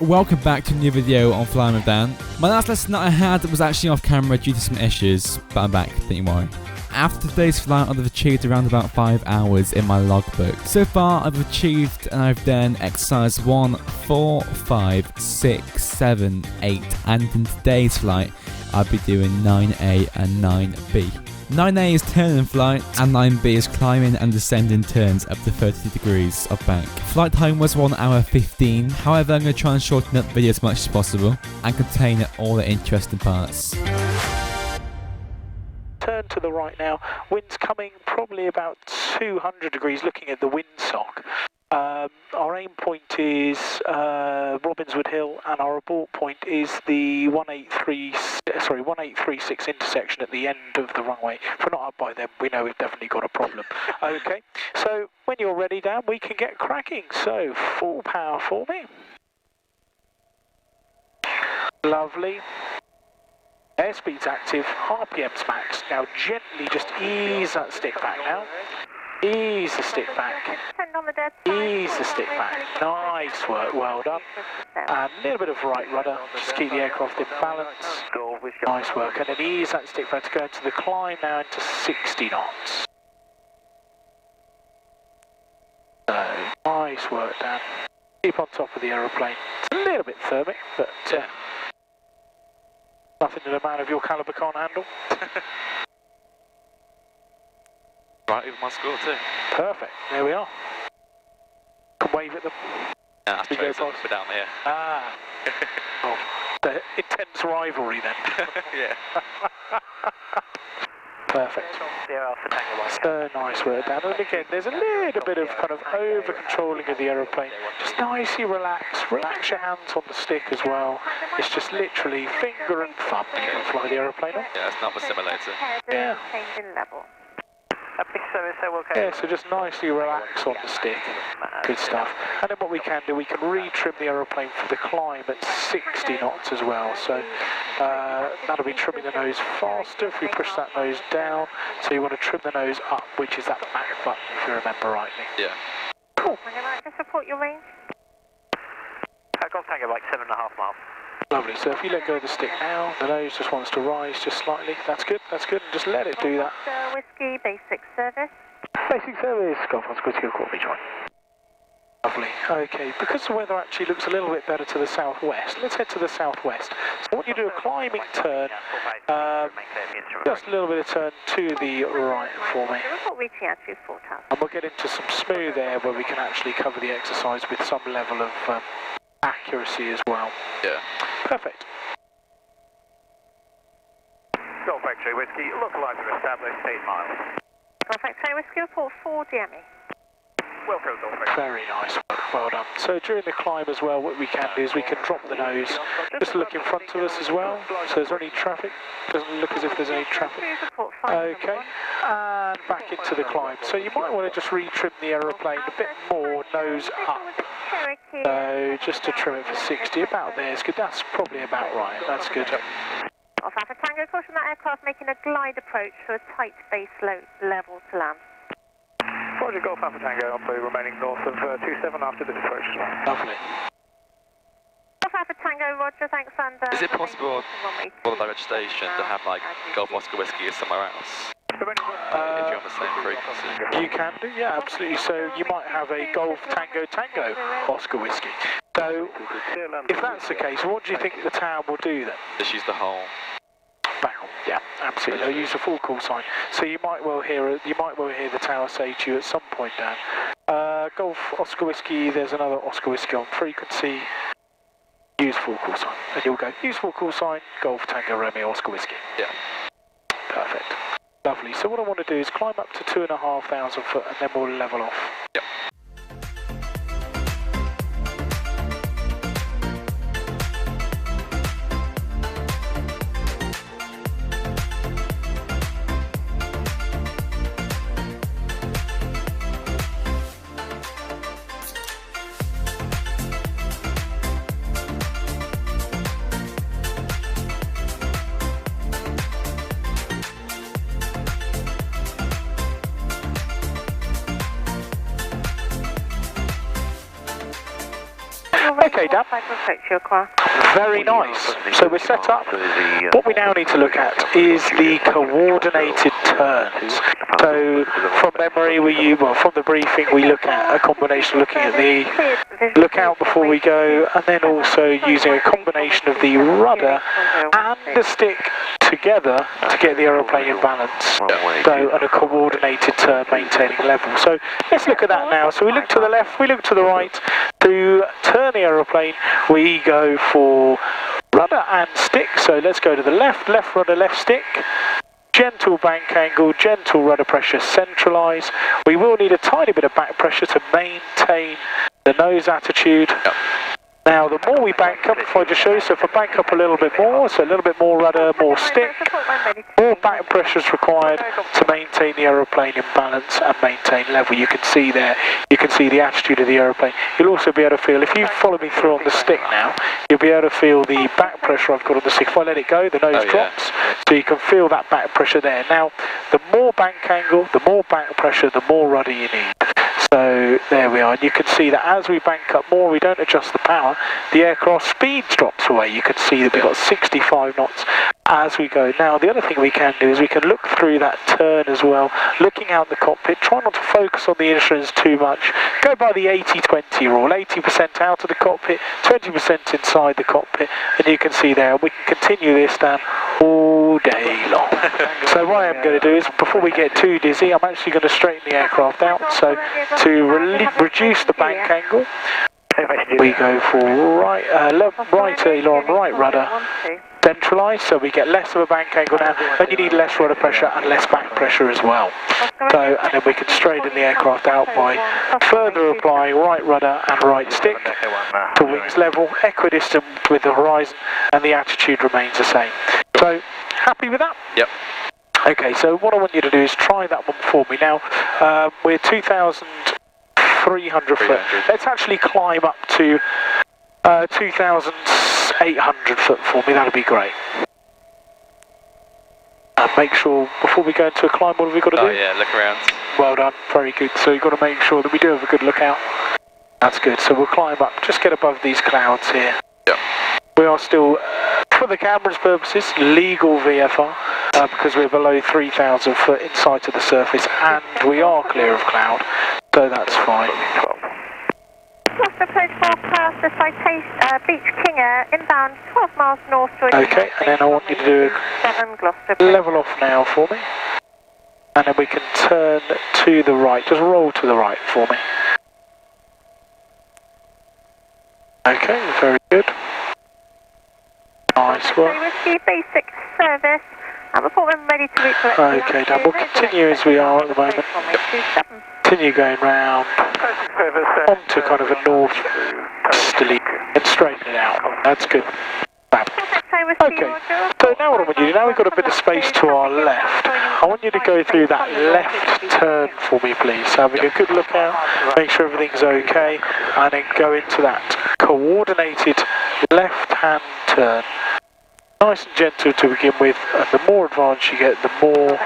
Welcome back to a new video on Flying with Dan. My last lesson that I had was actually off camera due to some issues, but I'm back, don't you worry. After today's flight, I've achieved around about 5 hours in my logbook. So far, I've achieved and I've done exercise 1, 4, 5, 6, 7, 8, and in today's flight, I'll be doing 9A and 9B. 9A is turn and flight, and 9B is climbing and descending turns up to 30 degrees of bank. Flight time was 1 hour 15, however I'm going to try and shorten up the video as much as possible and contain all the interesting parts. Turn to the right now, wind's coming probably about 200 degrees looking at the windsock. Our aim point is Robinswood Hill, and our abort point is the 1836 intersection at the end of the runway. If we're not up by then, we know we've definitely got a problem. Okay, so when you're ready, Dan, we can get cracking. So, full power for me. Lovely. Airspeed's active, RPM's max. Now gently just ease that stick back now. Ease the stick back. Ease the stick back. Nice work, well done. And a little bit of right rudder, just keep the aircraft in balance. Nice work. And then ease that stick back to go into the climb now into 60 knots. So, nice work, Dan. Keep on top of the aeroplane. It's a little bit thermic, but nothing that a man of your calibre can't handle. Right over my score too. Perfect, there we are. Can wave at them. Yeah, that's true, we're down here. Ah. Oh, the intense rivalry then. Yeah. Perfect. So nice work, Dan. And again, there's a little bit of kind of over-controlling of the aeroplane. Just nicely relax your hands on the stick as well. It's just literally finger and thumb you can fly the aeroplane on. Yeah, it's not a simulator. Yeah. Yeah, so just nicely relax on the stick. Good stuff. And then what we can do, we can re-trim the aeroplane for the climb at 60 knots as well. So that'll be trimming the nose faster if we push that nose down. So you want to trim the nose up, which is that back button, if you remember rightly. Yeah. Cool. Would you like to support your range? Golf Tango, like 7.5 miles. Lovely, so if you let go of the stick now, the nose just wants to rise just slightly. That's good, and just let it do that. Whiskey, basic service. Basic service, Golf Oscar Whiskey, call rejoin. Lovely, okay, because the weather actually looks a little bit better to the southwest, let's head to the southwest. So I want you to do a climbing turn, just a little bit of turn to the right for me. And we'll get into some smooth air where we can actually cover the exercise with some level of accuracy as well. Yeah. Perfect. Golf X-ray Whiskey, localizer established 8 miles. Golf X-ray Whiskey, report 4 DME. Welcome, Golf X-ray. Very nice, well done. So during the climb as well, what we can do is we can drop the nose, just look in front of us as well. So is there any traffic? Doesn't look as if there's any traffic. Okay, and back into the climb. So you might want to just re-trim the aeroplane a bit more, nose up. So just to trim it for 60, about there is good. That's probably about right, that's good. Off Alpha Tango, caution that aircraft making a glide approach for a tight base level to land. Roger, Golf Alpha Tango, I'll be remaining north of 27 after this approach. Lovely. Golf Alpha Tango, Roger, thanks, and... Is it possible for the registration to have like Golf Oscar Whiskey somewhere else? If you're on the same frequency. You can do, yeah, absolutely. So you might have a Golf Tango Oscar Whiskey. So if that's the case, what do you think the town will do then? Just use the whole. Bang on. Yeah, absolutely. They'll use the full call sign. So you might well hear the tower say to you at some point, Dan, Golf Oscar Whiskey. There's another Oscar Whiskey on frequency. Use full call sign, and you'll go use full call sign. Golf Tango Romeo Oscar Whiskey. Yeah. Perfect. Lovely. So what I want to do is climb up to 2,500 foot, and then we'll level off. Yep. Okay, Dan. Very nice. So we're set up. What we now need to look at is the coordinated turns. So from memory, from the briefing, we look at a combination looking at the lookout before we go, and then also using a combination of the rudder and the stick together to get the aeroplane in balance. So, and a coordinated turn maintaining level. So let's look at that now. So we look to the left, we look to the right. To turn the aeroplane, we go for rudder and stick. So let's go to the left, left rudder, left stick. Gentle bank angle, gentle rudder pressure, centralise. We will need a tiny bit of back pressure to maintain the nose attitude. Now, the more we bank up, if I just show you, so if I bank up a little bit more, so a little bit more rudder, more stick, more back pressure is required to maintain the aeroplane in balance and maintain level. You can see there, you can see the attitude of the aeroplane. You'll also be able to feel, if you follow me through on the stick now, you'll be able to feel the back pressure I've got on the stick. If I let it go, the nose drops, so you can feel that back pressure there. Now, the more bank angle, the more back pressure, the more rudder you need. So there we are, and you can see that as we bank up more, we don't adjust the power, the aircraft speed drops away. You can see that we've got 65 knots as we go. Now the other thing we can do is we can look through that turn as well, looking out the cockpit, try not to focus on the instruments too much, go by the 80-20 rule, 80% out of the cockpit, 20% inside the cockpit, and you can see there, we can continue this down all day long. So what I am going to do is, before we get too dizzy, I'm actually going to straighten the aircraft out. So to reduce the bank angle, we go for right aileron, right rudder, centralise, so we get less of a bank angle now, and you need less rudder pressure and less back pressure as well. So, and then we can straighten the aircraft out by further applying right rudder and right stick to wings level, equidistant with the horizon, and the attitude remains the same. So, happy with that? Yep. Okay, so what I want you to do is try that one for me. Now, we're 2,300 foot. Let's actually climb up to 2,800 foot for me, that'd be great. And make sure, before we go into a climb, what have we got to do? Oh yeah, look around. Well done, very good. So you've got to make sure that we do have a good lookout. That's good, so we'll climb up, just get above these clouds here. Yep. We are still, for the camera's purposes, legal VFR, because we're below 3,000 foot in sight of the surface, and we are clear of cloud, so that's fine. Gloucester approach forecast, the citation, Beach King Air, inbound 12 miles north to... Okay, and then I want you to do level off now for me, and then we can turn to the right, just roll to the right for me. Okay, very good. Nice work. Whiskey basic service, and before we're ready to reach... Okay, now we'll continue as we are at the moment. Continue going round onto kind of a north-easterly and straighten it out. That's good. Fab. Okay, so now what I want you to do, now we've got a bit of space to our left, I want you to go through that left turn for me please, so having a good look out, make sure everything's okay, and then go into that coordinated left hand turn. Nice and gentle to begin with, and the more advanced you get, the more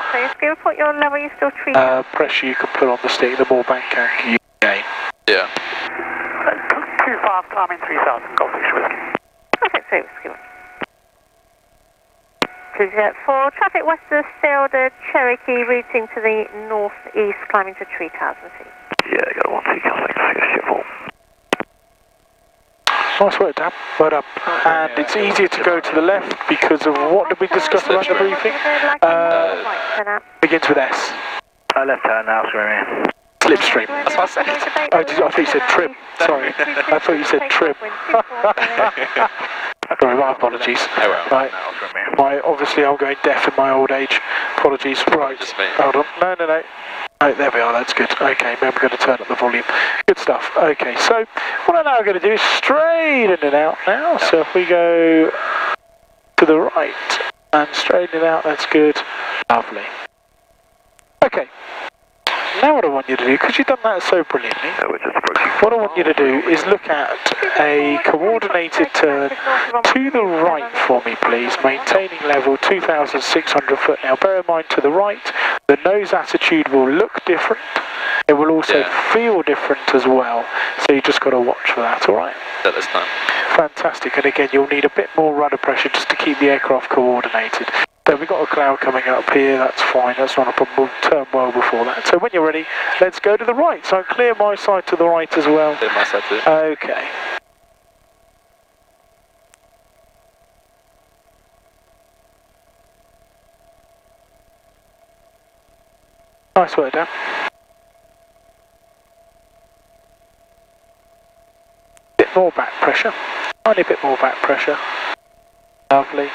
pressure you can put on the stick, the more bank angle you gain. Yeah. 25, climbing 3,000, Gloucestershire Whiskey. Perfect, so whiskey. For traffic west of the Cherokee, routing to the northeast, climbing to 3,000 feet. Yeah, got a 1-2 Gloucester. Nice work, Dan. Well done. And it's easier to go to the left because of what did we discuss about the briefing? Begins with S. Left turn now, swimming. Slipstream. That's what I said. Oh, I thought you said trim. Sorry. I thought you said trim. Sorry, my apologies. Right. Obviously I'm going deaf in my old age. Apologies. Right. Hold on. No. Right, there we are, that's good. Okay, then we're going to turn up the volume. Good stuff. Okay, so what I'm now going to do is straighten it out now. So if we go to the right and straighten it out, that's good. Lovely. Okay. Now what I want you to do, because you've done that so brilliantly, what I want you to do is look at a coordinated turn to the right for me please, maintaining level 2,600 foot. Now bear in mind to the right, the nose attitude will look different. It will also Yeah. feel different as well, so you just got to watch for that, alright? Let us know. Fantastic, and again, you'll need a bit more rudder pressure just to keep the aircraft coordinated. So we've got a cloud coming up here, that's fine, that's not a problem, we'll turn well before that. So when you're ready, let's go to the right. So clear my side to the right as well. Clear my side too. Okay. Nice work, Dan. Bit more back pressure, tiny bit more back pressure. Lovely.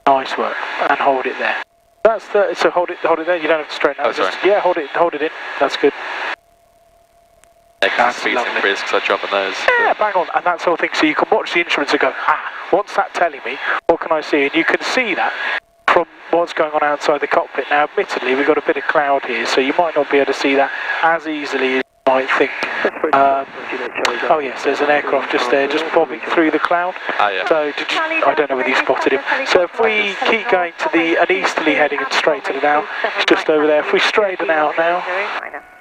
Nice work, and hold it there. That's the, so hold it there, you don't have to straighten out. Oh, sorry. Just, yeah, hold it in, that's good. Yeah, because That's the speed's lovely. increased because I dropped on those. Yeah, bang on, and that sort of thing, so you can watch the instruments and go, what's that telling me? What can I see? And you can see that from what's going on outside the cockpit. Now, admittedly, we've got a bit of cloud here, so you might not be able to see that as easily as you might think. Oh yes, there's an aircraft just there, just bobbing through the cloud. Ah, yeah. So, I don't know whether you spotted him. So if we keep going to an easterly heading and straighten it out, it's just over there. If we straighten out now,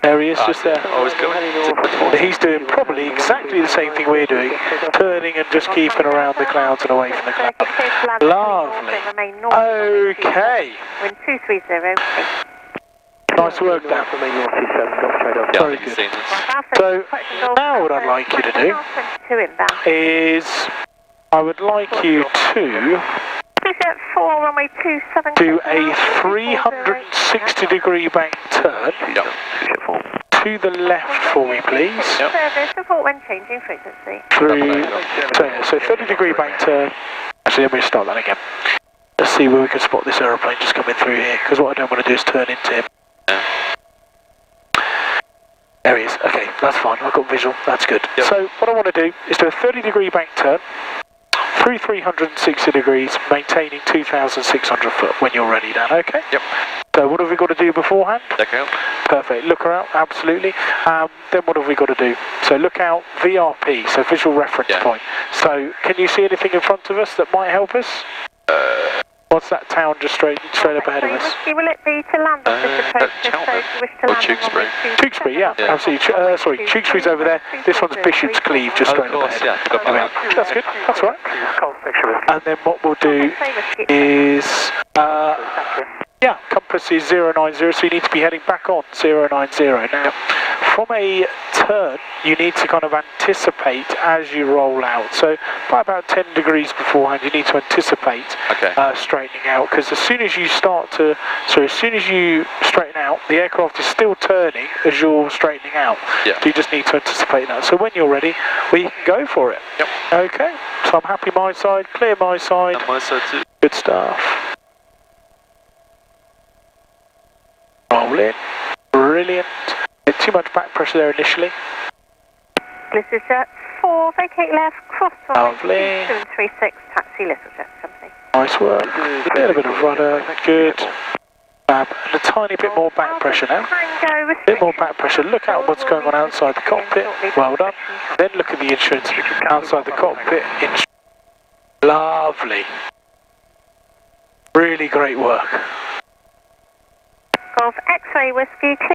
there he is, just there. Always going. He's doing probably exactly the same thing we're doing, turning and just keeping around the clouds and away from the clouds. Lovely. Okay. Wind 230. Nice work, Dan. Yeah, Very I think you've good. seen this. So, now what I'd like you to do is, I would like you to do a 360 degree bank turn to the left for me, please. Service report when changing frequency. So 30 degree bank turn. Actually, let me start that again. Let's see where we can spot this aeroplane just coming through here, because what I don't want to do is turn into him. There he is. Okay, that's fine. I've got visual. That's good. Yep. So what I want to do is do a 30 degree bank turn through 360 degrees, maintaining 2,600 foot when you're ready, Dan. Okay? Yep. So what have we got to do beforehand? Check out. Perfect. Look her out. Absolutely. Then what have we got to do? So look out VRP, so visual reference point. So can you see anything in front of us that might help us? What's that town just straight up ahead of us? Will it be to land off this approach? Or Tewkesbury. Tewkesbury, yeah. Absolutely. Sorry, Tewkesbury's over there. This one's Bishop's Cleeve, just straight up ahead. Yeah. That's good. That's all right. And then what we'll do is, compass is 090, so you need to be heading back on 090. Now, from a turn, you need to kind of anticipate as you roll out. So by about 10 degrees beforehand, you need to anticipate straightening out, because as soon as you straighten out, the aircraft is still turning as you're straightening out. Yeah. So you just need to anticipate that. So when you're ready, we can go for it. Yep. Okay. So I'm happy my side, clear my side. And my side too. Good stuff. Roll in. Brilliant. Too much back pressure there initially. Gloucestershire 4, vacate left, cross Lovely. 236, taxi Littlejet Company. Nice work. A little bit of rudder. Good. And a tiny bit more back pressure now. A bit more back pressure. Look at what's going on outside the cockpit. Well done. Then look at the instruments outside the cockpit. Lovely. Really great work. Golf X-ray whiskey 2.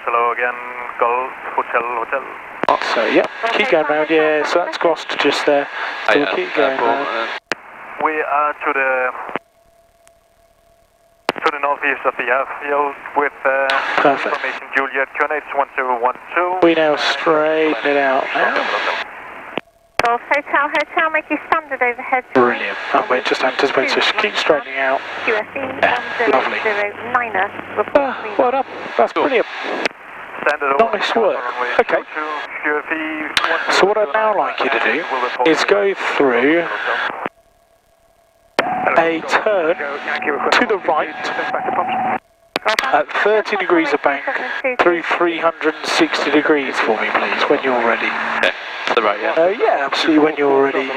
Hello again, Golf Hotel. So yeah, keep going round. Yeah, so that's Gloucester just there. So we'll keep going round. We are to the views of the airfield with Perfect. information Juliet, coordinates 1012. We now straighten it out now. Golf Hotel, make you standard overhead. Brilliant. And we're just anticipating, so just keep straightening out. QFE Lovely. 1009er. Well done. That's brilliant. Standard Nice work. Okay. So what I'd now like you to do is go through a turn to the right at 30 degrees of bank through 360 degrees for me, please, when you're ready. Yeah, to the right, yeah. Yeah, absolutely, when you're ready.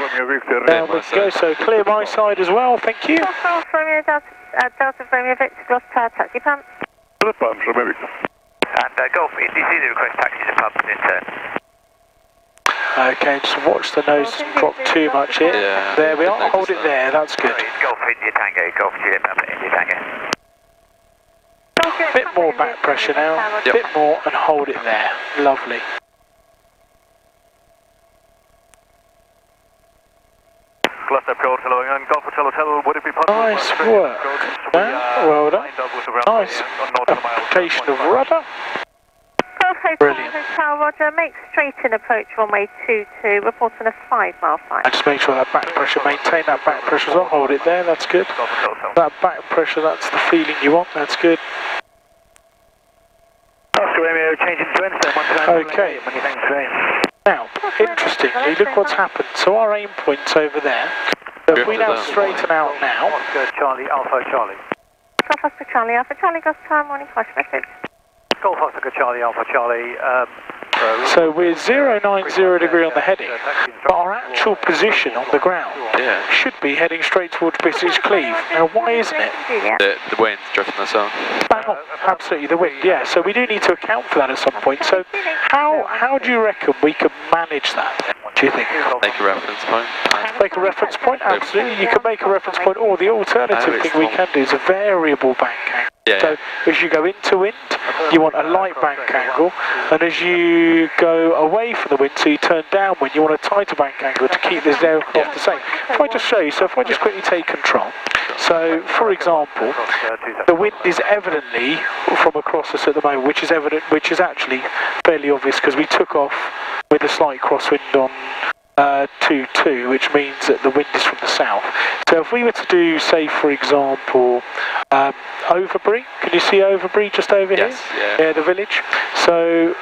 Down we go, so clear my side as well, thank you. Golf Romeo Delta Romeo Victor Gloucestershire, taxi pump. And Golf, ETC, the request taxi to pump in turn. Okay, just watch the nose drop too much here. Yeah, There we are, hold it there, that's good. Golf India Tango, Golf Juliet Papa India Tango. Bit more back pressure now, bit more, and hold it there. Lovely. Gloucester Hotel and Golf Hotel, would it be possible? Nice work. Well done. Nice application of rudder. Golf Brilliant. Hotel, Roger, make straight in approach runway 22, reporting a 5-mile flight. And just make sure that back pressure, maintain that back pressure as well, hold it there, that's good. That back pressure, that's the feeling you want, that's good. Okay. Now, interestingly, look what's happened. So our aim point's over there. So if we now straighten out now. Charlie, Alpha Charlie. Golf Oscar Charlie, Alpha Charlie, Gloucester, morning flash message. Golf Oscar Charlie, Alpha Charlie. So we're 090 degree on the heading, but our actual position on the ground should be heading straight towards British Cleeve. Now, why isn't it? The wind's drifting us on. Bang on, absolutely, the wind, yeah. So we do need to account for that at some point. So how do you reckon we could manage that, do you think? Make a reference point. Make a reference point, absolutely. You can make a reference point, or the alternative thing we can do is a variable bank angle. Yeah. So as you go into wind, you want a light bank angle, and as you go away from the wind, so you turn downwind, you want a tighter bank angle to keep this aircraft the same. If I just show you, so if I just quickly take control, so for example, the wind is evidently from across us at the moment, which is actually fairly obvious because we took off with a slight crosswind on 2-2, which means that the wind is from the south. So if we were to do, say for example, Overbury, can you see Overbury just over here? Yeah, the village. So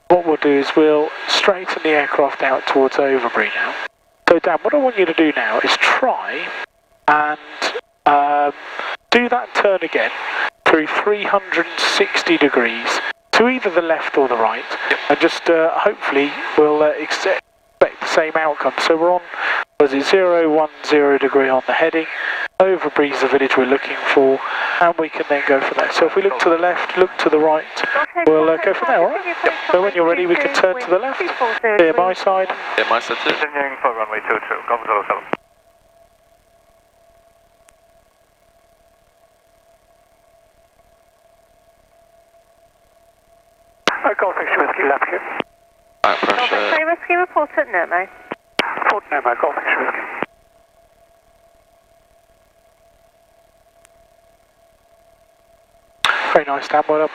what we'll do is we'll straighten the aircraft out towards Overbury now. So Dan, what I want you to do now is try and do that turn again through 360 degrees to either the left or the right, and just hopefully we'll expect the same outcome. So we're on, was it 010 degree on the heading, Overbury's the village we're looking for, and we can then go from there. So if we look to the left, look to the right, we'll go from there, alright? So when you're ready, we can turn to the left. Clear my side. Yeah, my side too. Continuing for runway 22, Golf Hotel. Golf X-ray Whiskey, left here. Back Golf pressure. X-ray Whiskey, report at Nurmo. Port Nemo, Golf X-ray Whiskey. Very nice, Dan, well done.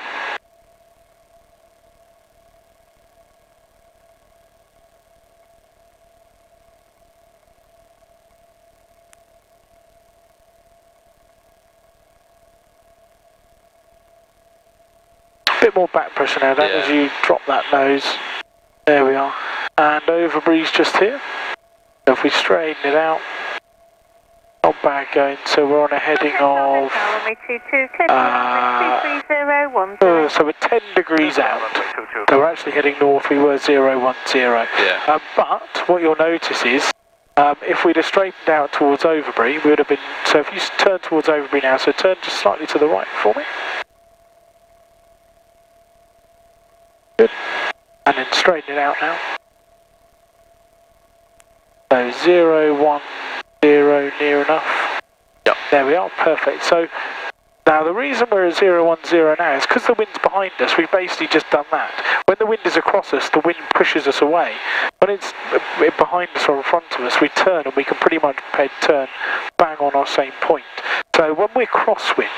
Bit more back pressure now, Dan, as you drop that nose. There we are. And Overbury's just here. So if we straighten it out, not bad going. So we're on a heading of so we're 10 degrees out. So we're actually heading north. We were 010. Yeah. But what you'll notice is if we'd have straightened out towards Overbury, we would have been. So if you turn towards Overbury now, so turn just slightly to the right for me. Good. And then straighten it out now. So 010 near enough. Yep. There we are, perfect. So now the reason we're at 010 now is because the wind's behind us. We've basically just done that. When the wind is across us, the wind pushes us away. When it's behind us or in front of us, we turn and we can pretty much turn bang on our same point. So when we're crosswind,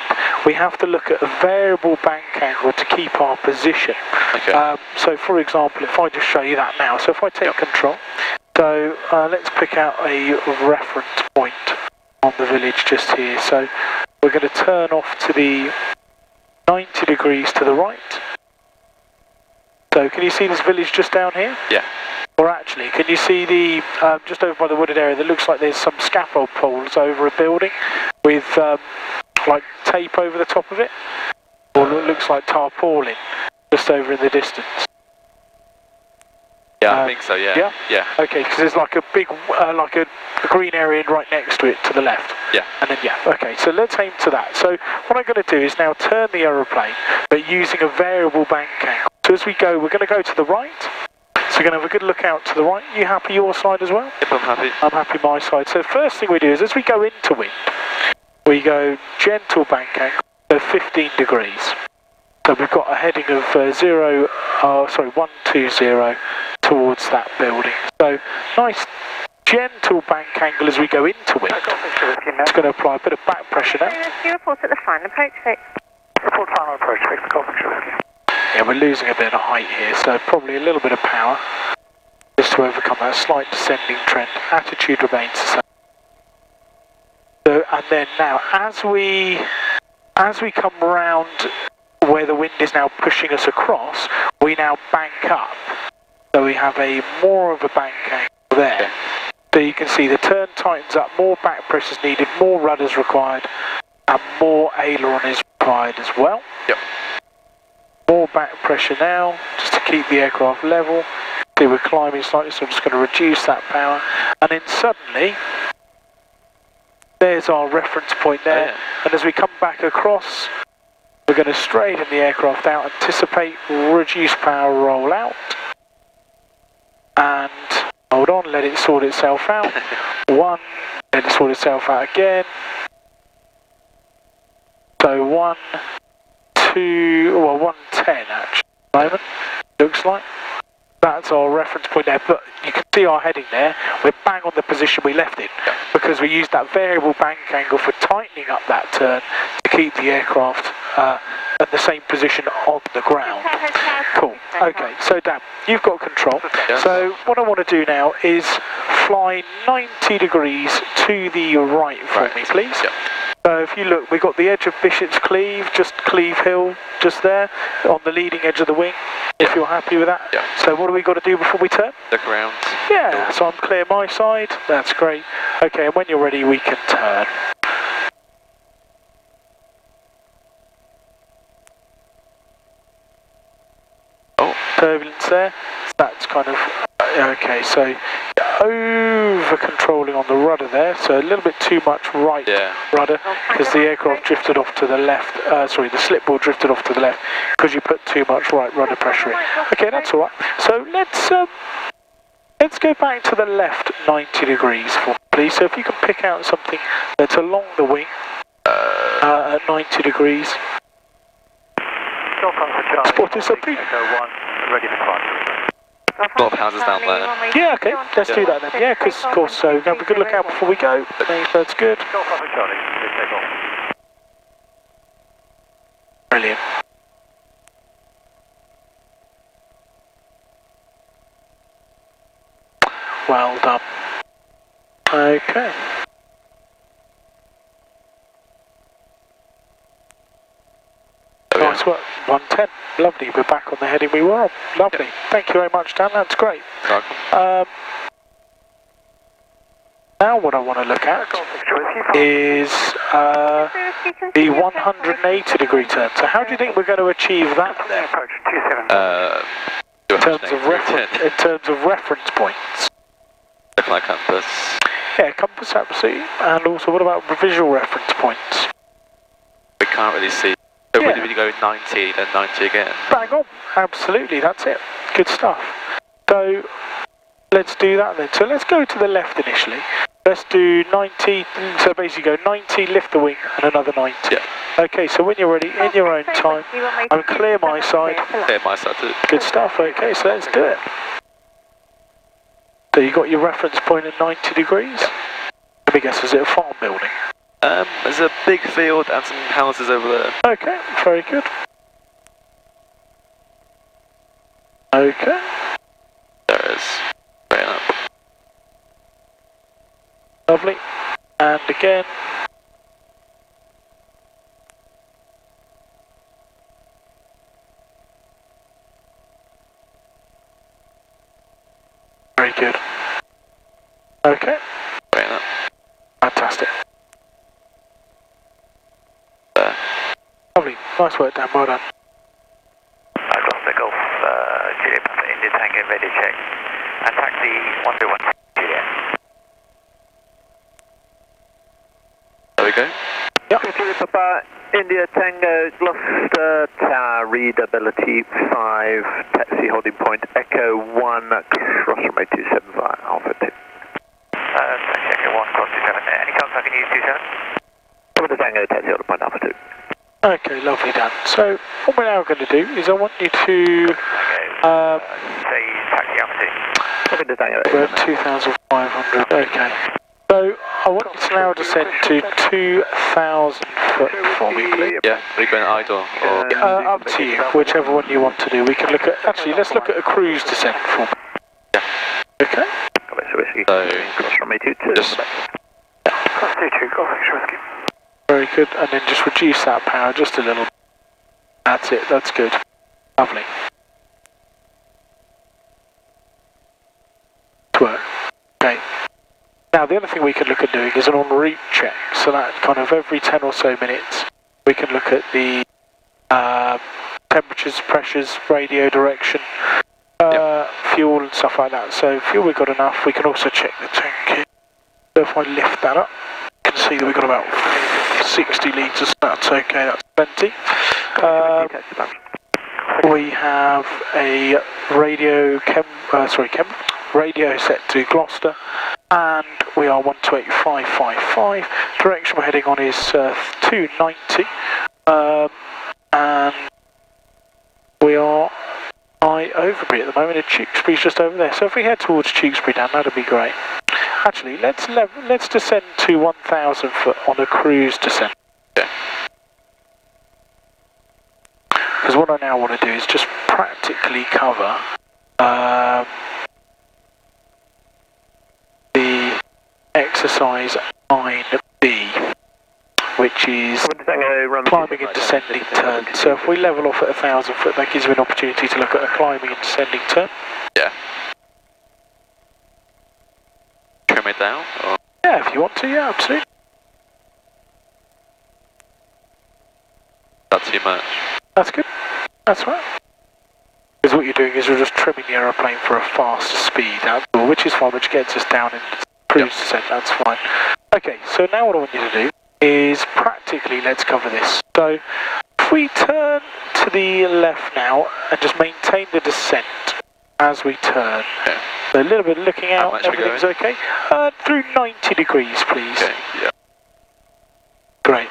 we have to look at a variable bank angle to keep our position. Okay. So for example, if I just show you that now, so if I take control, so let's pick out a reference point on the village just here. So we're going to turn off to the 90 degrees to the right. So can you see this village just down here? Yeah. Or actually, can you see the, just over by the wooded area, that looks like there's some scaffold poles over a building with like tape over the top of it? Or it looks like tarpaulin just over in the distance. Yeah, I think so, yeah. Yeah? Yeah. Okay, because there's like a big, like a green area right next to it to the left. Yeah. And then, yeah, okay, so let's aim to that. So what I'm going to do is now turn the aeroplane, but using a variable bank angle. So as we go, we're going to go to the right. So we're going to have a good look out to the right. You happy your side as well? Yep, I'm happy. I'm happy my side. So first thing we do is as we go into wind, we go gentle bank angle, so 15 degrees. So we've got a heading of 120 towards that building. So nice gentle bank angle as we go into wind. It's going to apply a bit of back pressure now. You report at the final approach fix. Report final approach, fix the Golf X-ray. Yeah, we're losing a bit of height here, so probably a little bit of power just to overcome that slight descending trend. Attitude remains the same. So, and then now, as we come round where the wind is now pushing us across, we now bank up. So we have a more of a bank angle there. So you can see the turn tightens up, more back pressure is needed, more rudders required, and more aileron is required as well. Yep. More back pressure now, just to keep the aircraft level. See, we're climbing slightly, so I'm just going to reduce that power. And then suddenly, there's our reference point there. Oh, yeah. And as we come back across, we're going to straighten the aircraft out, anticipate, reduce power, roll out. And hold on, let it sort itself out. One, let it sort itself out again. So 1, 2, well 110 actually, at the moment, looks like. That's our reference point there, but you can see our heading there. We're bang on the position we left it because we used that variable bank angle for tightening up that turn to keep the aircraft at the same position on the ground. Cool. Okay, so Dan, you've got control. Yes. So what I want to do now is fly 90 degrees to the right for me, please. Yep. So if you look, we've got the edge of Bishop's Cleeve, just Cleeve Hill, just there, on the leading edge of the wing, if you're happy with that. Yeah. So what do we got to do before we turn? Look around. Yeah, so I'm clear my side, that's great. Okay, and when you're ready, we can turn. Oh. Turbulence there, that's kind of, okay, so over controlling on the rudder there, so a little bit too much right rudder because the aircraft drifted off to the left, sorry, the slipboard drifted off to the left because you put too much right rudder pressure in. Okay, that's alright. So let's go back to the left 90 degrees for me, please. So if you can pick out something that's along the wing at 90 degrees. Spotted something? Ready for flight. A lot of houses down there. Yeah, okay, let's do that then. Yeah, because of course, so have a good look out before we go. That's good. Golf Alpha Charlie, please take off. Brilliant. Well done. Okay. Nice work. 110. Lovely. We're back on the heading we were on. Lovely. Thank you very much, Dan. That's great. Now what I want to look at is the 180 degree turn. So how do you think we're going to achieve that then? In terms of reference points. Look like compass. Yeah, compass absolutely. And also what about visual reference points? We can't really see. So when we go 90, then 90 again. Bang on. Absolutely, that's it. Good stuff. So let's do that then. So let's go to the left initially. Let's do 90, so basically go 90, lift the wing, and another 90. Yeah. Okay, so when you're ready, in your own time, I'm clear my side. Clear my side too. Good stuff, okay, so let's do it. So you got your reference point at 90 degrees? Let me guess, is it a farm building? There's a big field and some houses over there. Okay, very good. Okay. There is. Right up. Lovely. And again. Very good. Okay. Right up. Fantastic. There. Lovely. Nice work, Dan. Well done. Gloucester Golf, Juliet Papa India Tango, ready to check. And taxi 121, Juliet. There we go. Yep. Juliet Papa India Tango, Gloucester Tower, readability 5, taxi holding point, Echo 1, cross runway 275, Alpha 2. Echo 1, cross 27, any chance I can use 27? Over the Tango, taxi holding point, Alpha 2. Okay, lovely, Dan. So, what we're now going to do is I want you to... say taxi Alpha 2. Over the Tango. We're at 2,500. Okay. So, I want you to now descend to 2,000 foot for me, please. Yeah, are you going idle or? Up to you, whichever one you want to do. We can look at... Actually, let's look at a cruise descent for me. Yeah. Okay. So, Cross runway 22. just Cross 22, Golf X-ray whiskey. Very good. And then just reduce that power just a little. That's it. That's good. Lovely. Work. Okay. Now, the other thing we can look at doing is an en route check. So that kind of every 10 or so minutes, we can look at the temperatures, pressures, radio direction, fuel and stuff like that. So fuel we've got enough. We can also check the tank here. So if I lift that up, you can see that we've got about 60 litres. That's okay. That's plenty. We have a radio radio set to Gloucester, and we are 128.555. Direction we're heading on is 290, and we are high Overbury at the moment, and Tewkesbury's just over there. So if we head towards Tewkesbury, Dan, that'd be great. Actually, let's descend to 1,000 foot on a cruise descent. Because what I now want to do is just practically cover the exercise 9B, which is climbing and descending turn. So if we level off at 1,000 foot, that gives you an opportunity to look at a climbing and descending turn. yeah. Trim it down or? Yeah, if you want to, yeah, absolutely. That's too much. That's good. That's right. Because what you're doing is you're just trimming the aeroplane for a faster speed, which is fine, which gets us down in cruise descent, that's fine. Okay, so now what I want you to do is practically let's cover this. So if we turn to the left now and just maintain the descent as we turn. Okay. So a little bit looking How out, much are we everything's going? okay. Through 90 degrees, please. Okay, yeah. Great.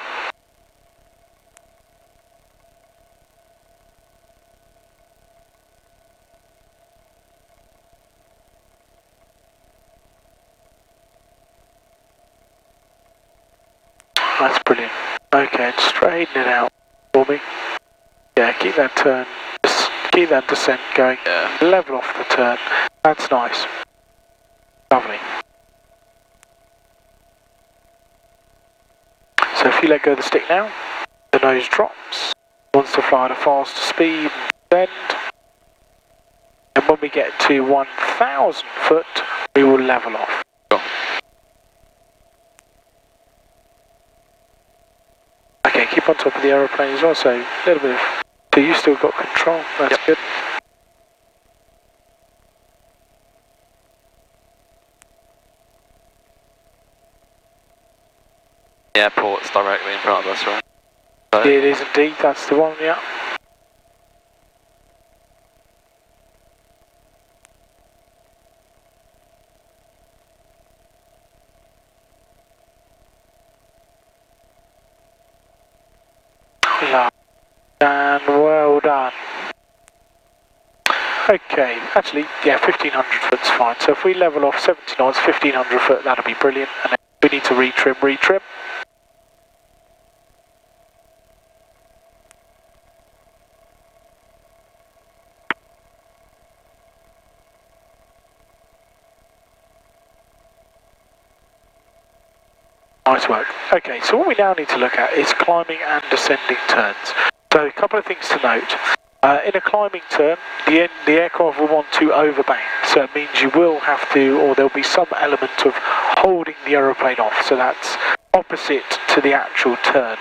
That's brilliant. Okay, straighten it out for me. Yeah, keep that turn, just keep that descent going. Yeah. Level off the turn. That's nice. Lovely. So if you let go of the stick now, the nose drops. Wants to fly at a faster speed, bend. And when we get to 1,000 foot, we will level off. Cool. Okay, keep on top of the aeroplane as well, so a little bit of... So you've still got control, that's Yep. good. The airport's directly in front of us, right? So, It is indeed, that's the one, yeah. And well done. Okay, actually, yeah, 1,500 foot's fine. So if we level off 70 knots, 1,500 foot, that'll be brilliant. And then we need to retrim. Nice work. Okay, so what we now need to look at is climbing and descending turns. So a couple of things to note. In a climbing turn, the aircraft will want to overbank, so it means you will have to, or there'll be some element of holding the aeroplane off, so that's opposite to the actual turn.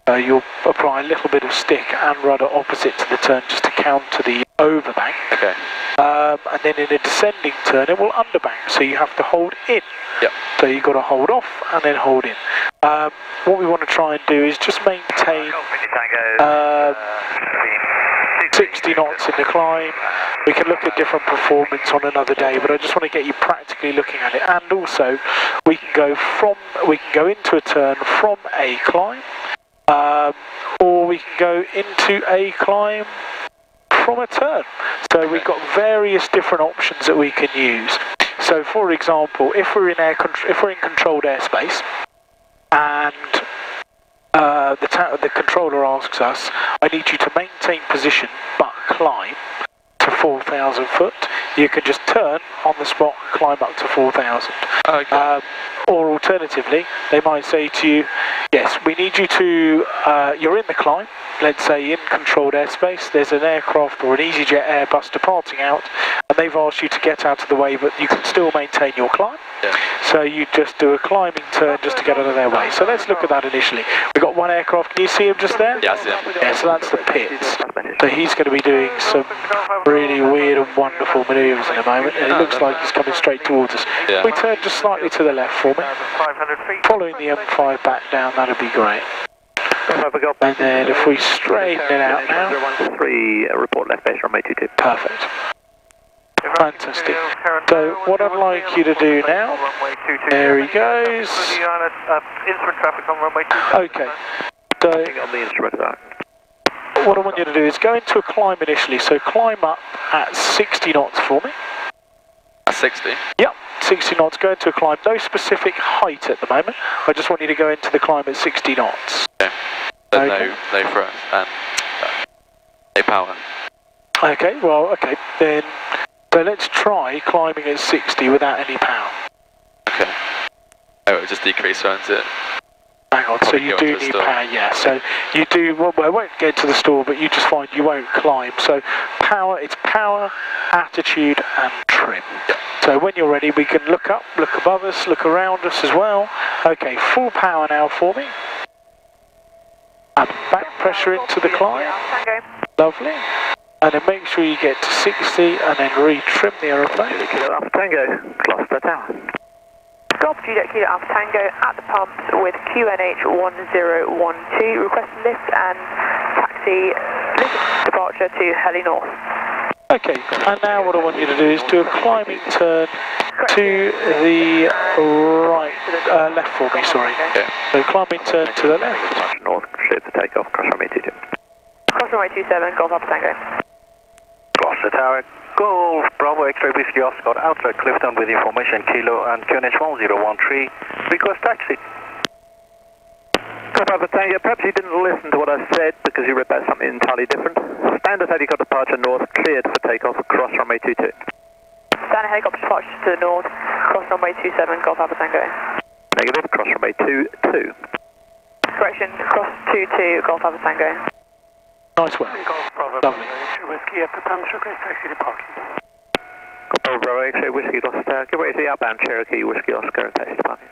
You'll apply a little bit of stick and rudder opposite to the turn just to counter the overbank. Okay. And then in a descending turn, it will underbank, so you have to hold in. Yep. So you've got to hold off and then hold in. What we want to try and do is just maintain 60 knots in the climb. We can look at different performance on another day, but I just want to get you practically looking at it. And also, we can go into a turn from a climb, or we can go into a climb from a turn. So we've got various different options that we can use. So, for example, if we're in controlled airspace, and the controller asks us, I need you to maintain position but climb to 4,000 foot, you can just turn on the spot and climb up to 4,000. Okay. Or alternatively, they might say to you, yes, we need you to, you're in the climb, let's say in controlled airspace, there's an aircraft or an EasyJet Airbus departing out, and they've asked you to get out of the way, but you can still maintain your climb. Yeah. So you just do a climbing turn just to get out of their way. So let's look at that initially. We've got one aircraft, can you see him just there? Yeah, I see him. Yeah, so that's the pits. So he's going to be doing some really weird and wonderful manoeuvres in a moment, and it looks like he's coming straight towards us. Yeah. We turn just slightly to the left for me. Following the M5 back down, that'd be great. And then if we straighten it out now. 3, report left base runway 22. Perfect. Fantastic. So what I'd like you to do now, there he goes. Okay. So On the instrument side. what I want you to do is go into a climb initially. So climb up at 60 knots for me. 60? Yep, 60 knots. Go into a climb. No specific height at the moment. I just want you to go into the climb at 60 knots. Okay. So Okay. no thrust and no power. Okay, well, okay. Then, so let's try climbing at 60 without any power. Okay. Oh, it would just decrease, won't it? Hang on, so Probably you go do into the need stall. power, yeah. So you do, well, I won't get to the stall, but you just find you won't climb. So power, it's power, attitude, and trim. Yep. So when you're ready, we can look up, look above us, look around us as well. Okay, full power now for me. And back pressure into the climb. Lovely. And then make sure you get to 60 and then re-trim the aeroplane. Kilo Alpha Tango, Gloucester Tower. Golf Juliet Kilo Alpha Tango at the pumps with QNH 1012. Request lift and taxi lift departure to Heli North. Okay, and now what I want you to do is do a climbing turn to the right, left for me, sorry. Okay. So climbing turn to the left. North, clear for takeoff, cross runway 22. Cross runway 27, Golf Alpha Tango. Gloucester Tower, Golf, Bravo X-ray Whiskey Oscar, outside Clifton with information Kilo and QNH 1013. Request taxi. Golf Alpha Tango, perhaps you didn't listen to what I said because you read about something entirely different. Standard helicopter departure north, cleared for takeoff, cross runway 22. Standard helicopter departure to the north, cross runway 27, Golf Alpha Tango. Negative, cross runway 22. Correction, cross 22, Golf Alpha Tango. Nice work. Lovely. Whiskey at the pumps, request taxi departure. Golf Bravo X-ray Whiskey Oscar, give way to the outbound Cherokee Whiskey Oscar, taxi departure.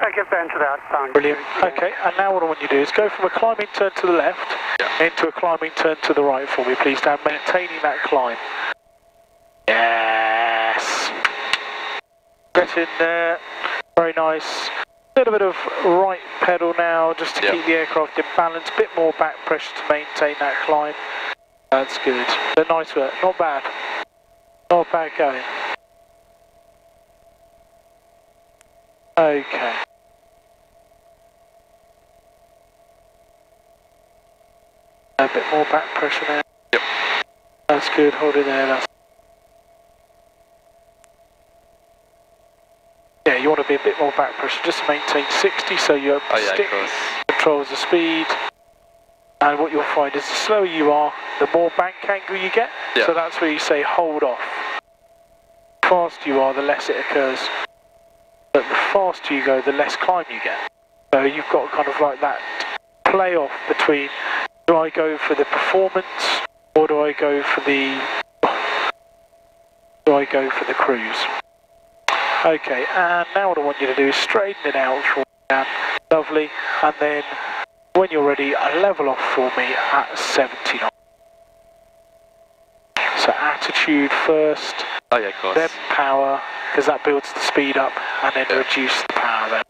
I give down to the outbound. Brilliant. Okay, and now what I want you to do is go from a climbing turn to the left into a climbing turn to the right for me, please, Dan, maintaining that climb. Yes. Get in there. Very nice. A little bit of right pedal now just to keep the aircraft in balance. Bit more back pressure to maintain that climb. That's good. But nice work. Not bad. Not bad going. Okay. A bit more back pressure now. Yep. That's good. Hold it there. That's yeah, you want to be a bit more back pressure just to maintain 60 so your stick controls the speed. And what you'll find is the slower you are, the more bank angle you get. Yeah. So that's where you say hold off. The faster you are, the less it occurs. but the faster you go, the less climb you get. So you've got kind of like that play-off between, do I go for the performance, or do I go for the cruise? Okay, and now what I want you to do is straighten it out for me, Dan. Lovely, and then when you're ready, level off for me at 70 knots. So attitude first, Oh yeah, of course. then power, because that builds the speed up, and then reduce the power then.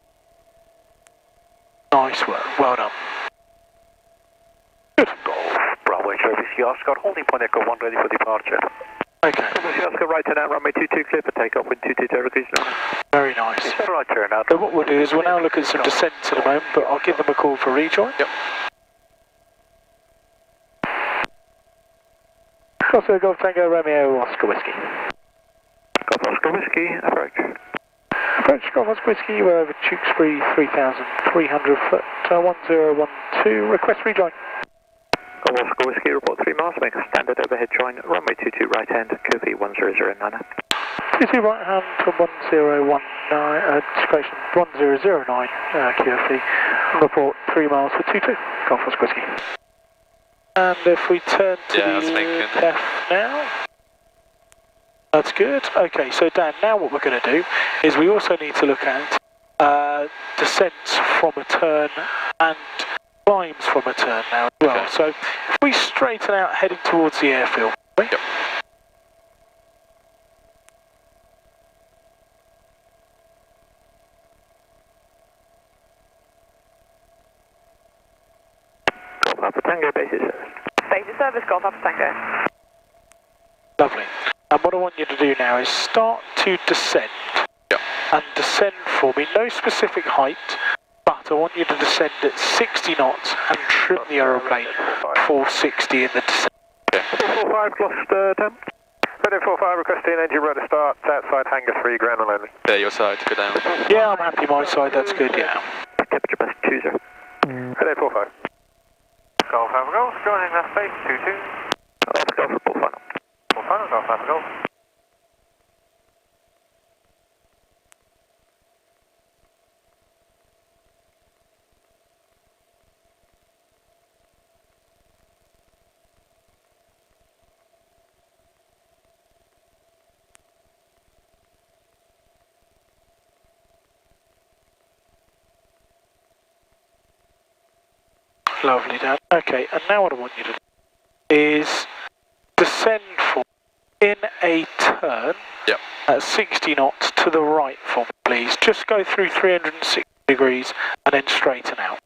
Nice work, well done. Good. Bravo, Service Oscar, holding point Echo 1 ready for departure. Okay. Oscar, right turn out, runway 22 clear for takeoff, wind 22 degrees now. Very nice. Right turn out. So what we'll do is we'll now look at some descents in a moment, but I'll give them a call for rejoin. Yep. Oscar Golf Tango Romeo Oscar Whiskey. Golf Oscar Whiskey, approach. Approach Golf Oscar Whiskey, we're over Tewkesbury 3,300 foot, 1012, request rejoin. Golf Oscar Whiskey, report 3 miles, make a standard overhead join, runway 22 right hand, QV 1009. 22 right hand to 1019, discretion 1009, QFE, report 3 miles for 22, Golf Oscar Whiskey. And if we turn to the left now, that's good. Okay, so Dan, now what we're going to do is we also need to look at descents from a turn and climbs from a turn now as well. Okay. So if we straighten out heading towards the airfield. Yep. Golf Alpha Tango, basis service. Basis service, Golf Alpha Tango. Lovely. And what I want you to do now is start to descend. Yep. And descend for me, no specific height, but I want you to descend at 60 knots and trim the aeroplane 460 in the descent. Okay. 45 Gloucester 10. 45 requesting engine ready to start, outside hangar 3, ground and landing. Yeah, your side to go down. Yeah, I'm happy my side, that's good, yeah. Temperature bus 20. 45. Golf Alpha Golf, joining that space 22. Alpha Golf, full final. Full final, Golf Alpha Golf. Lovely, Dan. Okay, and now what I want you to do is descend for in a turn at 60 knots to the right for me, please. Just go through 360 degrees and then straighten out.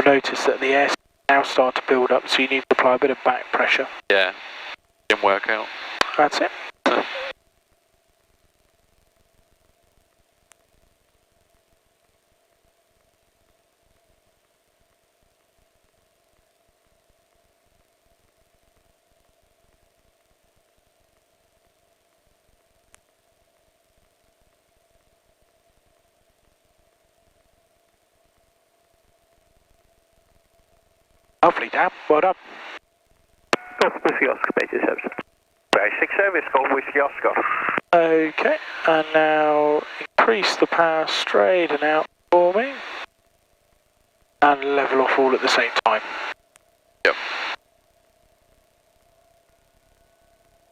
Notice that the air now start to build up, so you need to apply a bit of back pressure. Yeah, didn't work out. That's it. Lovely, Dan. Well done. Golf Whiskey Oscar, basis service. Basic service, Golf Whiskey Oscar. Okay, and now increase the power, straighten out for me, and level off all at the same time. Yep.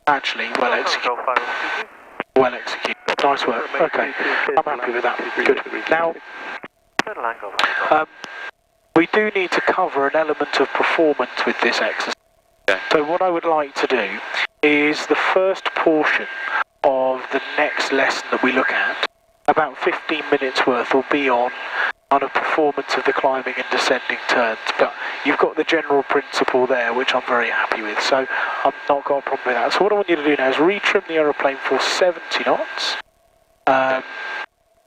Actually, well executed. Well executed. Nice work. Okay, I'm happy with that. Good. Now, we do need to cover an element of performance with this exercise. Okay. So what I would like to do is the first portion of the next lesson that we look at, about 15 minutes worth, will be on a performance of the climbing and descending turns. But you've got the general principle there, which I'm very happy with. So I've not got a problem with that. So what I want you to do now is retrim the aeroplane for 70 knots.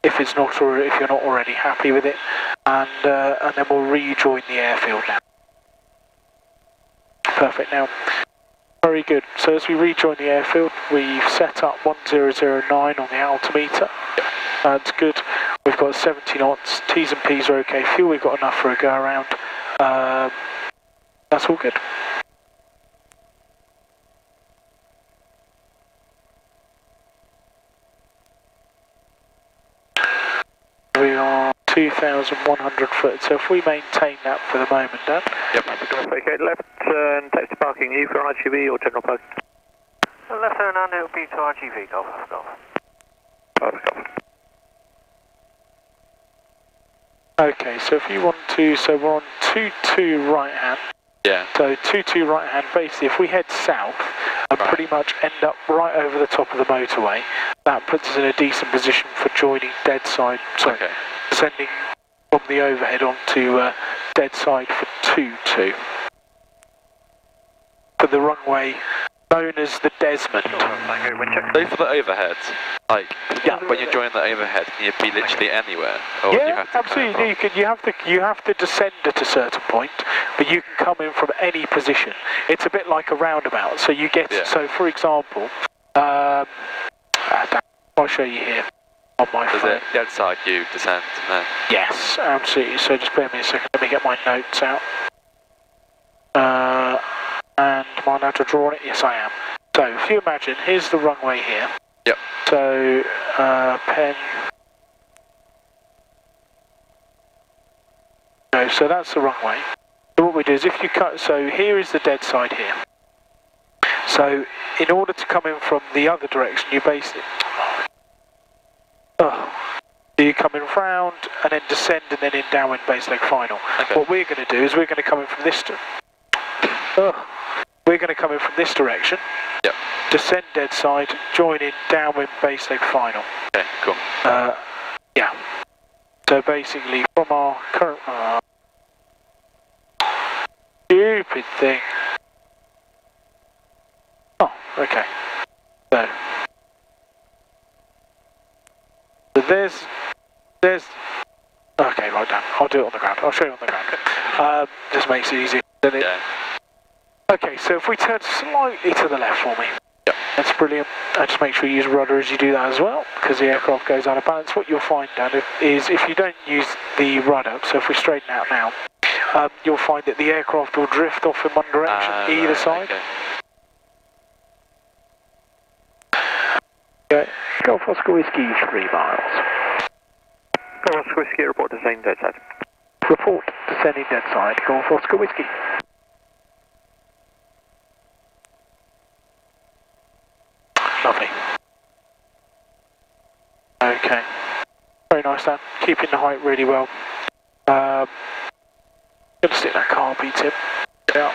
If you're not already happy with it, and then we'll rejoin the airfield now. Perfect. Now, very good. So as we rejoin the airfield, we've set up 1009 on the altimeter. That's good. We've got 70 knots. T's and P's are okay. Fuel, we've got enough for a go around. That's all good. 2,100 foot. So if we maintain that for the moment, Dan. Yep. Okay, left turn, taxi parking, E for RGV or general parking? Left turn and it'll be to RGV, Golf. Okay, so if you want to, so we're on 22 right hand. Yeah. So 22 right hand, basically if we head south and pretty much end up right over the top of the motorway, that puts us in a decent position for joining dead side, Okay. descending from the overhead onto dead side for 22. For the runway known as the Desmond. So for the overhead, like, when you're joining the overhead, can you be literally anywhere? Or do you Yeah, have to absolutely. You have to descend at a certain point, but you can come in from any position. It's a bit like a roundabout. So you get, so for example, I'll show you here on my phone. Does it dead side you descend? No. Yes, absolutely. So just bear me a second. Let me get my notes out. And am I allowed to draw on it? Yes, I am. So if you imagine, here's the runway here. Yep. So pen. No, so that's the runway. So what we do is if you cut, so here is the dead side here. So in order to come in from the other direction, you basically, you come in round and then descend and then in downwind base leg final. Okay. What we're going to do is we're going to come in from this. We're going to come in from this direction. Yep. Descend dead side, join in downwind base leg final. Okay, cool. Yeah. So basically, from our current stupid thing. Oh, okay. So there's. Okay, right down. I'll do it on the ground. I'll show you on the ground. Just makes it easy. Yeah. Okay, so if we turn slightly to the left for me. Yep. That's brilliant. Just make sure you use rudder as you do that as well, because the aircraft goes out of balance. What you'll find, Dan, is if you don't use the rudder, so if we straighten out now, you'll find that the aircraft will drift off in one direction, either side. Okay. Golf Oscar Whiskey, 3 miles. Golf Oscar Whiskey, report descending dead side. Report descending dead side, Golf Oscar Whiskey. Lovely. Okay. Very nice, Dan. Keeping the height really well. Gonna stick that car beat him. Yeah.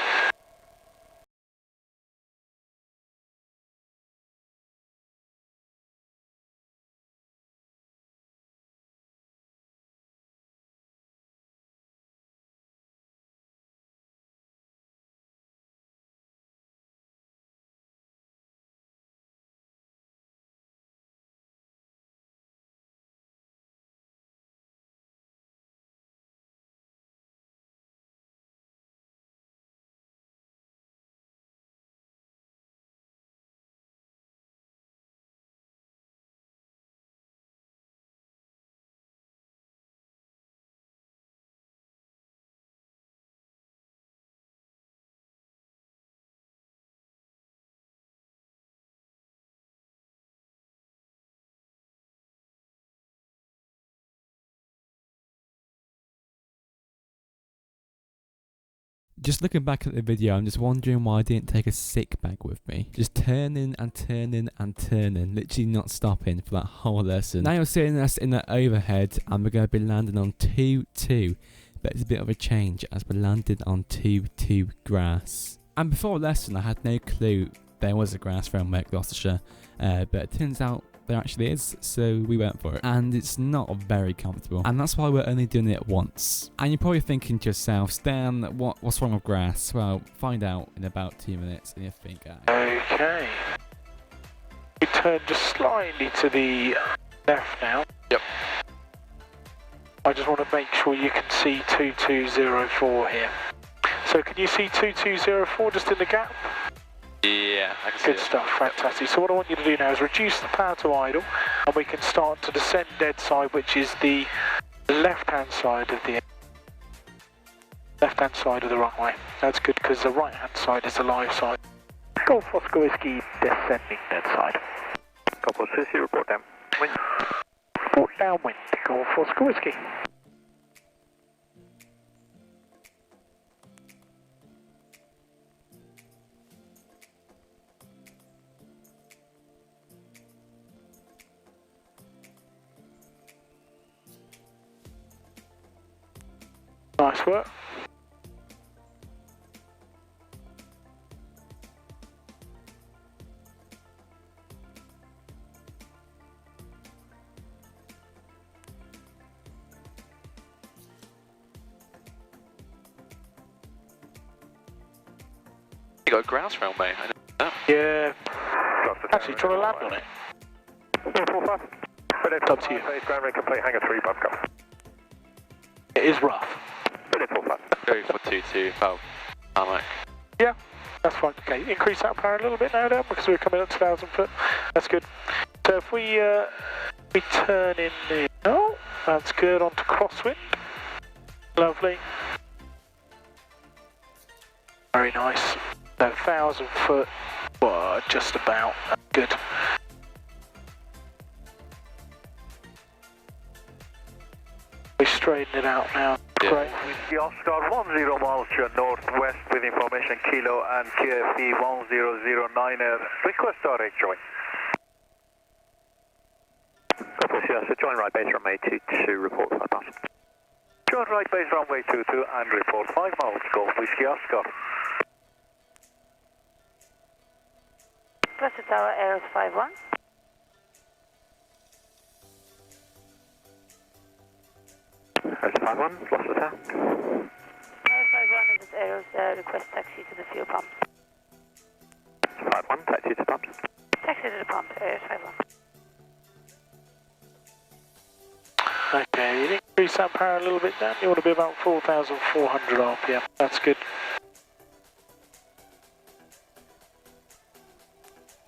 Just looking back at the video, I'm just wondering why I didn't take a sick bag with me. Just turning and turning and turning, literally not stopping for that whole lesson. Now you're seeing us in the overhead and we're going to be landing on 2-2, but it's a bit of a change as we're landing on 2-2 grass. And before lesson I had no clue there was a grass runway at Gloucestershire, but it turns out there actually is, so we went for it. And it's not very comfortable, and that's why we're only doing it once. And you're probably thinking to yourself, Stan, what's wrong with grass? Well, find out in about 2 minutes and you think, Okay. We turn just slightly to the left now. Yep. I just want to make sure you can see 2204 here. So can you see 2204 just in the gap? Yeah, I can see Good it. stuff, fantastic. So what I want you to do now is reduce the power to idle, and we can start to descend dead side, which is the left-hand side of the runway. That's good because the right-hand side is the live side. Golf Oscar Whiskey descending dead side. Golf Oscar Whiskey, report down. Wind. Report downwind, Golf Oscar Whiskey. Nice work. You got a grouse railway. I know that. Yeah. Actually, trying to land on it. It's up to you. Ground rate complete, hangar 3, bump cover. It is rough. Go for 2-2, oh, tarmac. Yeah, that's fine. Okay, increase that power a little bit now, Dan, because we're coming up to 1,000 foot. That's good. So if we turn in there, oh, that's good, onto crosswind. Lovely. Very nice. So 1,000 foot, well, just about. Good. We straighten it out now. Yeah. Great. Whiskey Oscar 10 miles to your northwest with information Kilo and QFE 1009er. Request or rejoin. Yes, join right base runway 22, report 5 miles. Join right base runway 22 and report 5 miles, Golf Whiskey Oscar. Gloucester Tower, Aeros 51. Aeros 51, Gloucester Tower. Aeros 51 is Aeros, request taxi to the fuel pump. 51, taxi to pumps. Taxi to the pump, Aeros 51. Okay, you increase that power a little bit down. You want to be about 4,400 RPM. That's good.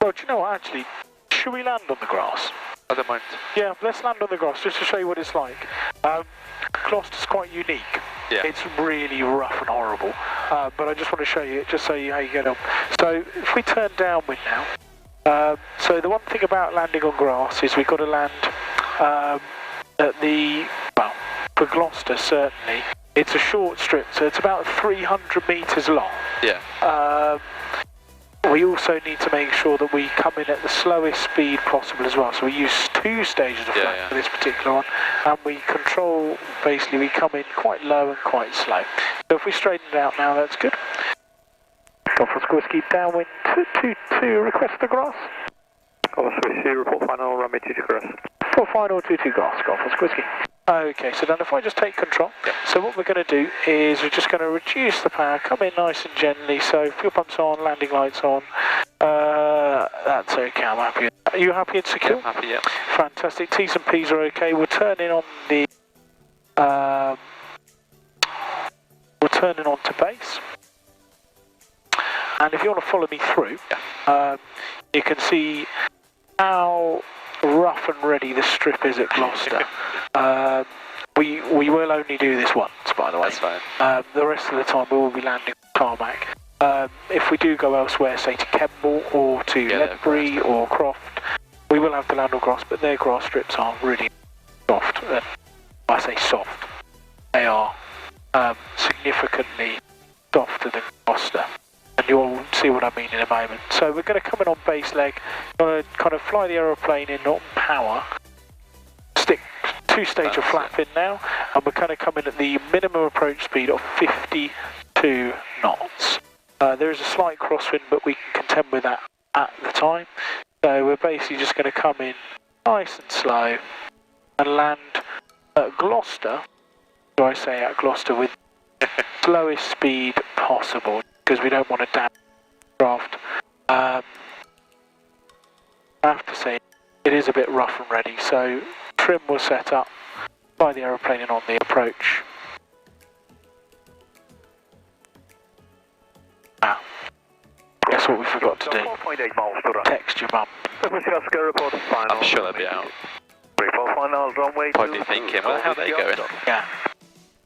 Well, do you know what, actually, should we land on the grass? I don't mind. Yeah, let's land on the grass, just to show you what it's like. Gloucester's quite unique. Yeah. It's really rough and horrible. But I just want to show you it, just so you how you get on. So, if we turn downwind now, so the one thing about landing on grass is we've got to land at the, well, for Gloucester certainly, it's a short strip, so it's about 300 metres long. Yeah. We also need to make sure that we come in at the slowest speed possible as well. So we use 2 stages of flight for this particular one, and we control, basically we come in quite low and quite slow. So if we straighten it out now, that's good. Golf Whiskey downwind 222, request the grass. Golf Whiskey, report final, runway 22 grass. For final 22 grass, Golf Whiskey. Okay, so then if I just take control, so what we're going to do is we're just going to reduce the power, come in nice and gently, so fuel pumps on, landing lights on, that's okay, I'm happy. Are you happy and secure? Yeah, happy, yeah. Fantastic, T's and P's are okay, we'll turn in on the, we'll turn in onto base, and if you want to follow me through, you can see how rough and ready the strip is at Gloucester. We will only do this once, by the way. That's fine. The rest of the time we will be landing on tarmac. If we do go elsewhere, say to Kemble or to Ledbury or Croft, we will have to land on grass, but their grass strips are really soft. I say soft. They are significantly softer than Gloucester. And you'll see what I mean in a moment. So we're going to come in on base leg, going to kind of fly the aeroplane in on power, stick 2 stage of flap in now, and we're kind of coming at the minimum approach speed of 52 knots. There is a slight crosswind, but we can contend with that at the time. So we're basically just going to come in nice and slow and land at Gloucester, or I say at Gloucester, with slowest speed possible, because we don't want to damage the craft. I have to say, it is a bit rough and ready, so trim will set up, fly the aeroplane in on the approach. Guess what we forgot to do? 4.8 miles to run. Text your mum. Report final. I'm sure they'll be out. Report final, runway 22. Probably thinking, where the hell are they going? Yeah,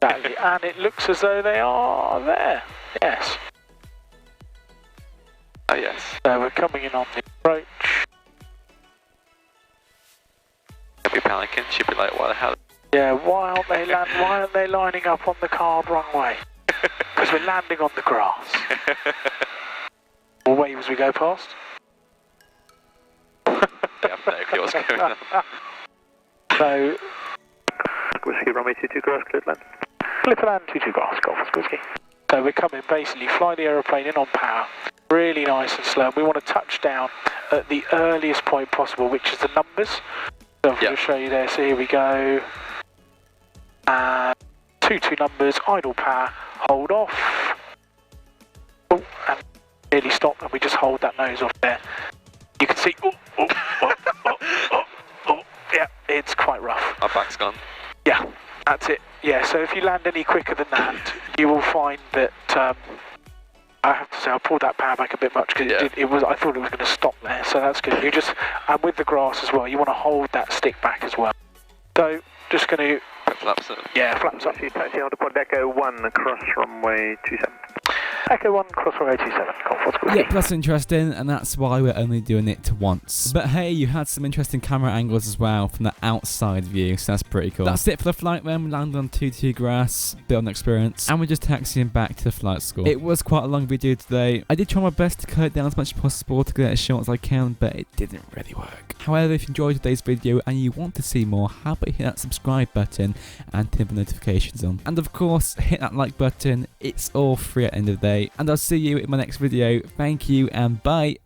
exactly. And it looks as though they are there. Yes. Oh, yes. So we're coming in on the approach. They'll be panicking. She'll be like, what the hell? Yeah, why aren't they lining up on the card runway? Because we're landing on the grass. We'll wave as we go past. Yeah, I have no clue what's going on. So, Whiskey runway 22 grass, cleared land. Clipper land 22 grass, Golf Oscar Whiskey. So we're coming, basically, fly the aeroplane in on power, really nice and slow. We want to touch down at the earliest point possible, which is the numbers. So I'll show you there, so here we go. And 22 numbers, idle power, hold off. Oh, and nearly stop, and we just hold that nose off there. You can see, yeah, it's quite rough. Our back's gone. Yeah, that's it. Yeah, so if you land any quicker than that, you will find that, I have to say, I pulled that power back a bit much because I thought it was going to stop there, so that's good. You just, and with the grass as well, you want to hold that stick back as well. So, just going to... Flaps up. Yeah, flaps up. Taxi hold point Echo 1 across runway 27. Echo 1, cross runway 27. Yep, that's interesting, and that's why we're only doing it once. But hey, you had some interesting camera angles as well from the outside view, so that's pretty cool. That's it for the flight then. We landed on 22 grass, bit on experience, and we're just taxiing back to the flight school. It was quite a long video today. I did try my best to cut it down as much as possible to get it as short as I can, but it didn't really work. However, if you enjoyed today's video and you want to see more, how about hit that subscribe button and turn the notifications on. And of course, hit that like button. It's all free at the end of the day. And I'll see you in my next video. Thank you and bye.